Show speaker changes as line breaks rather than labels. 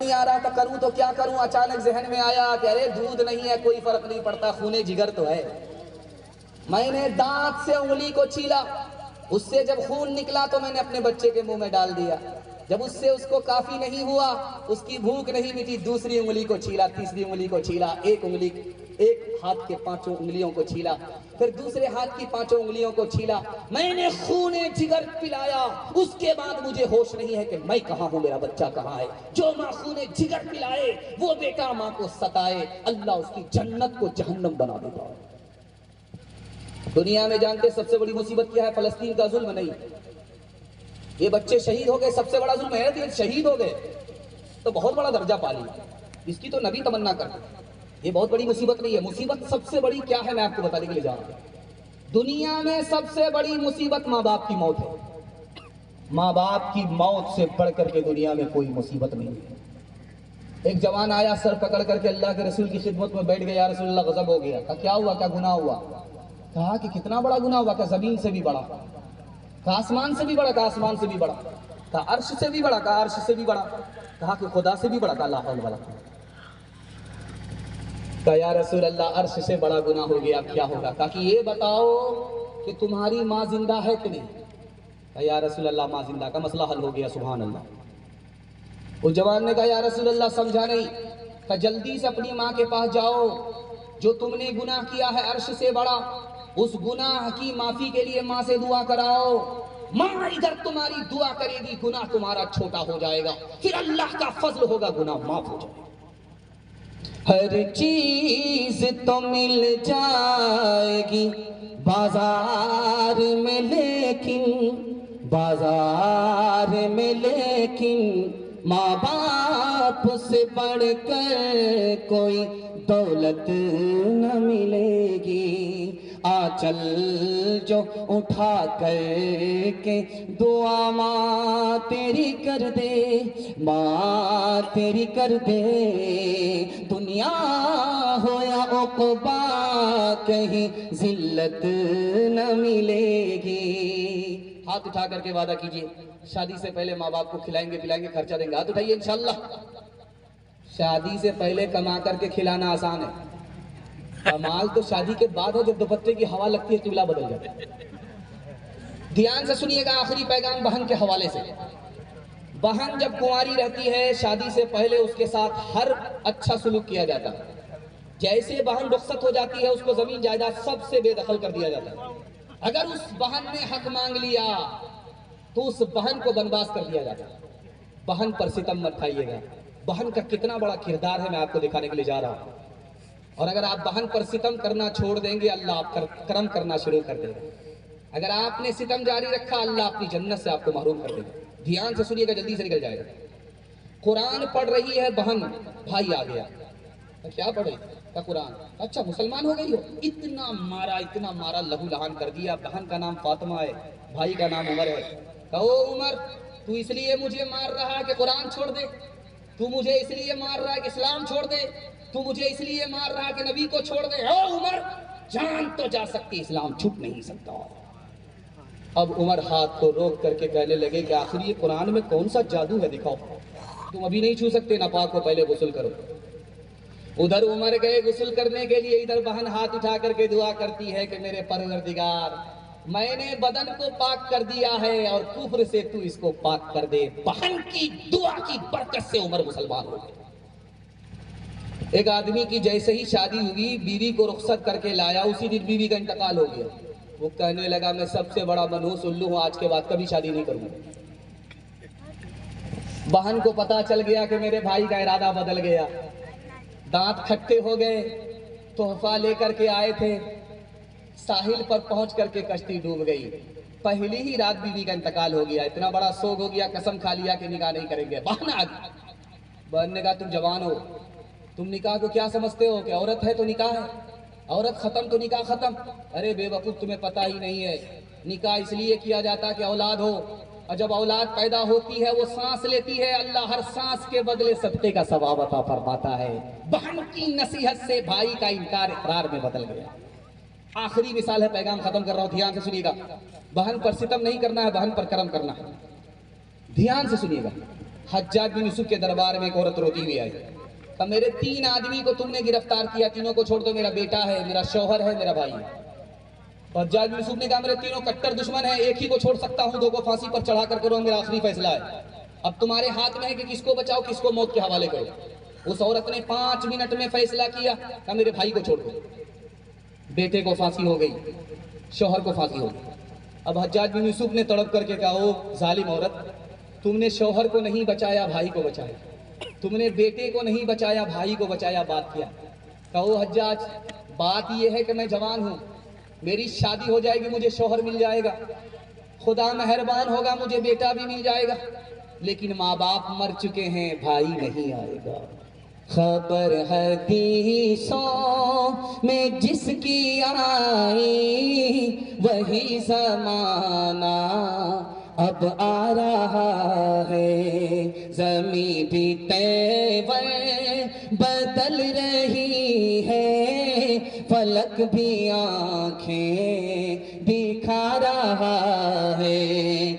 نہیں آ رہا تھا کروں تو کیا کروں، اچانک ذہن میں آیا کہ ارے دودھ نہیں ہے کوئی فرق نہیں پڑتا، خون جگر تو ہے۔ میں نے دانت سے انگلی کو چھیلا، اس سے جب خون نکلا تو میں نے اپنے بچے کے منہ میں ڈال دیا۔ جب اس سے اس کو کافی نہیں ہوا، اس کی بھوک نہیں مٹی، دوسری انگلی کو چھیلا، تیسری انگلی کو چھیلا، ایک ہاتھ کے 5 انگلیوں کو چھیلا، پھر دوسرے ہاتھ کی 5 انگلیوں کو چھیلا۔ میں نے خون جگر پلایا، اس کے بعد مجھے ہوش نہیں ہے کہ میں کہاں ہوں، میرا بچہ کہاں ہے۔ جو ماں خون جگر پلائے وہ بیٹا ماں کو ستائے، اللہ اس کی جنت کو جہنم بنا دیتا ہے۔ دنیا میں جانتے سب سے بڑی مصیبت کیا ہے؟ فلسطین کا ظلم نہیں، یہ بچے شہید ہو گئے، سب سے بڑا ظلم ہے کہ شہید ہو گئے تو بہت بڑا درجہ پا لیا، اس کی تو نبی تمنا کرتے۔ یہ بہت بڑی مصیبت نہیں ہے، مصیبت سب سے بڑی کیا ہے میں آپ کو بتانے کے لیے جا رہا ہوں۔ دنیا میں سب سے بڑی مصیبت ماں باپ کی موت ہے۔ ماں باپ کی موت سے بڑھ کر کے دنیا میں کوئی مصیبت نہیں ہے۔ ایک جوان آیا سر پکڑ کر کے اللہ کے رسول کی خدمت میں بیٹھ گیا، یا رسول اللہ غضب ہو گیا۔ کہا کیا ہوا، کیا گناہ ہوا؟ کہا کہ کتنا بڑا گناہ ہوا؟ کہ زمین سے بھی بڑا، کہا آسمان سے بھی بڑا، کہا آسمان سے بھی بڑا، کہا عرش سے بھی بڑا، کہا عرش سے بھی بڑا، کہا کہ خدا سے بھی بڑا، کہا لا حول ولا قوت۔ کہا یا رسول اللہ عرش سے بڑا گناہ ہو گیا، کیا ہوگا؟ کہا کہ یہ بتاؤ کہ تمہاری ماں زندہ ہے کہ نہیں؟ کہا یا رسول اللہ ماں زندہ، کا مسئلہ حل ہو گیا، سبحان اللہ۔ اس جوان نے کہا یا رسول اللہ سمجھا نہیں۔ کہا جلدی سے اپنی ماں کے پاس جاؤ، جو تم نے گناہ کیا ہے عرش سے بڑا، اس گناہ کی معافی کے لیے ماں سے دعا کراؤ۔ ماں ادھر تمہاری دعا کرے گی، گناہ تمہارا چھوٹا ہو جائے گا، پھر اللہ کا فضل ہوگا، گناہ معاف ہو جائے گا۔ ہر چیز تو مل جائے گی بازار میں، لیکن ماں باپ سے بڑھ کر کوئی دولت نہ ملے گی۔ آنچل جو اٹھا کر کے دعا ماں تیری کر دے، ماں تیری کر دے، دنیا ہو یا عقبا کہیں ذلت نہ ملے گی۔ ہاتھ اٹھا کر کے وعدہ کیجئے شادی سے پہلے ماں باپ کو کھلائیں گے پلائیں گے، خرچہ دیں گے، ہاتھ اٹھائیے انشاءاللہ۔ شادی سے پہلے کما کر کے کھلانا آسان ہے، کمال تو شادی کے بعد ہے، جب دوپٹے کی ہوا لگتی ہے قبلہ بدل جاتا ہے۔ دھیان سے سنیے گا آخری پیغام بہن کے حوالے سے۔ بہن جب کنواری رہتی ہے شادی سے پہلے اس کے ساتھ ہر اچھا سلوک کیا جاتا ہے۔ جیسے بہن رخصت ہو جاتی ہے اس کو زمین جائیداد سب سے بے دخل کر دیا جاتا ہے۔ اگر اس بہن نے حق مانگ لیا تو اس بہن کو بنواس کر دیا جاتا ہے۔ بہن پر ستم مت کھائیے گا، بہن کا کتنا بڑا کردار ہے میں آپ کو دکھانے کے لیے جا رہا ہوں۔ اور اگر آپ بہن پر ستم کرنا چھوڑ دیں گے اللہ آپ کرم کرنا شروع کر دے گا۔ اگر آپ نے ستم جاری رکھا اللہ اپنی جنت سے آپ کو محروم کر دے گا۔ دھیان سے سنیے گا جلدی سے نکل جائے گا۔ قرآن پڑھ رہی ہے بہن، بھائی آ گیا، کیا پڑھ رہی ہے؟ قرآن۔ اچھا مسلمان ہو گئی ہو؟ اتنا مارا لہو لہان کر دیا۔ بہن کا نام فاطمہ ہے، بھائی کا نام عمر ہے۔ کہو عمر تو اس لیے مجھے مار رہا ہے کہ قرآن چھوڑ دے، تو مجھے اس لیے مار رہا ہے کہ اسلام چھوڑ دے، تو مجھے اس لیے مار رہا ہے کہ نبی کو چھوڑ دے۔ او عمر جان تو جا سکتی، اسلام چھوٹ نہیں سکتا۔ اب عمر ہاتھ کو روک کر کے کہنے لگے کہ آخر یہ قرآن میں کون سا جادو ہے، دکھاؤ، تم ابھی نہیں چھو سکتے، ناپاک ہو، پہلے غسل کرو۔ ادھر عمر گئے غسل کرنے کے لیے، ادھر بہن ہاتھ اٹھا کر کے دعا کرتی ہے کہ میرے پروردگار میں نے بدن کو پاک کر دیا ہے اور کفر سے تو اس کو پاک کر دے۔ بہن کی دعا کی برکت سے عمر مسلمان ہو گئے۔ ایک آدمی کی جیسے ہی شادی ہوئی بیوی کو رخصت کر کے لایا، اسی دن بیوی کا انتقال ہو گیا۔ وہ کہنے لگا میں سب سے بڑا منحوس الو ہوں، آج کے بعد کبھی شادی نہیں کروں گا۔ بہن کو پتا چل گیا کہ میرے بھائی کا ارادہ بدل گیا، دانت کھٹے ہو گئے، تحفہ لے کر کے آئے تھے، ساحل پر پہنچ کر کے کشتی ڈوب گئی۔ پہلی ہی رات بیوی کا انتقال ہو گیا، اتنا بڑا سوگ ہو گیا، قسم کھا لیا کہ نکاح نہیں کریں گے۔ بہن آ گئی، بہن نے کہا تم جوان ہو، تم نکاح کو کیا سمجھتے ہو کہ عورت ہے تو نکاح ہے، عورت ختم تو نکاح ختم؟ ارے بے وقوف تمہیں پتہ ہی نہیں ہے، نکاح اس لیے کیا جاتا کہ اولاد ہو، اور جب اولاد پیدا ہوتی ہے وہ سانس لیتی ہے، اللہ ہر سانس کے بدلے صدقے کا ثواب عطا فرماتا ہے۔ بہن کی نصیحت سے بھائی کا انکار اقرار میں بدل گیا۔ آخری مثال ہے، پیغام ختم کر رہا ہوں، دھیان سے سنیے گا۔ بہن پر ستم نہیں کرنا ہے، بہن پر کرم کرنا ہے۔ دھیان سے سنیے گا، حجاج بن یوسف کے دربار میں ایک عورت روتی ہوئی آئی، کہا میرے 3 آدمی کو تم نے گرفتار کیا، تینوں کو چھوڑ دو، میرا بیٹا ہے، میرا شوہر ہے، میرا بھائی ہے۔ حجاج بن یوسف نے کہا میرے تینوں کٹر دشمن ہیں، ایک ہی کو چھوڑ سکتا ہوں، 2 کو پھانسی پر چڑھا کر کرو، میرا آخری فیصلہ ہے، اب تمہارے ہاتھ میں ہے کہ کس کو بچاؤ، کس کو موت کے حوالے کرو۔ اس عورت نے 5 منٹ میں فیصلہ کیا، کہا میرے بھائی کو چھوڑ دو، بیٹے کو پھانسی ہو گئی، شوہر کو پھانسی ہو گئی۔ اب حجاج بن یوسف نے تڑپ کر کے کہا او ظالم عورت، تم نے شوہر کو نہیں بچایا، بھائی کو بچایا، تم نے بیٹے کو نہیں بچایا، بھائی کو بچایا، بات کیا؟ کہا او حجاج، بات یہ ہے کہ میں جوان ہوں، میری شادی ہو جائے گی، مجھے شوہر مل جائے گا، خدا مہربان ہوگا مجھے بیٹا بھی مل جائے گا، لیکن ماں باپ مر چکے ہیں، بھائی نہیں آئے گا۔ خبر حدیثوں میں جس کی آئی وہی زمانہ اب آ رہا ہے، زمین بھی تیور بدل رہی ہے، فلک بھی آنکھیں دکھا رہا ہے۔